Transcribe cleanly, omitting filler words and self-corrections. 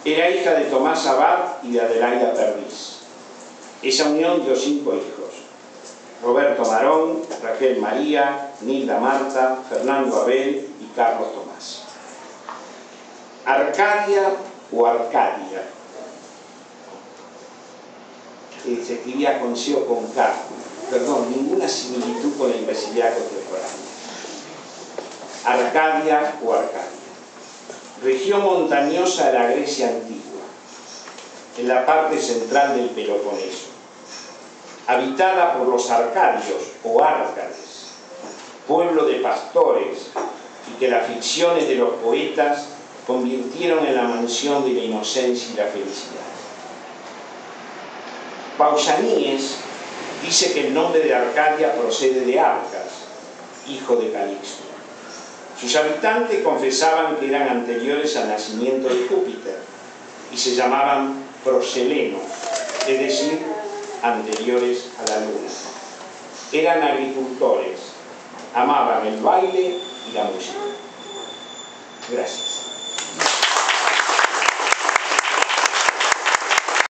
Era hija de Tomás Abad y de Adelaida Perdiz. Esa unión dio 5 hijos: Roberto Marón, Raquel María, Nilda Marta, Fernando Abel y Carlos Tomás. Arcadia o Arcadia, que se escribía con C o con K, perdón, ninguna similitud con la imbecilidad contemporánea. Arcadia o Arcadia, región montañosa de la Grecia antigua, en la parte central del Peloponeso, habitada por los arcadios o árcades, pueblo de pastores, y que las ficciones de los poetas convirtieron en la mansión de la inocencia y la felicidad. Pausanias dice que el nombre de Arcadia procede de Arcas, hijo de Calixto. Sus habitantes confesaban que eran anteriores al nacimiento de Júpiter y se llamaban proselenos, es decir, anteriores a la luna. Eran agricultores, amaban el baile y la música. Gracias.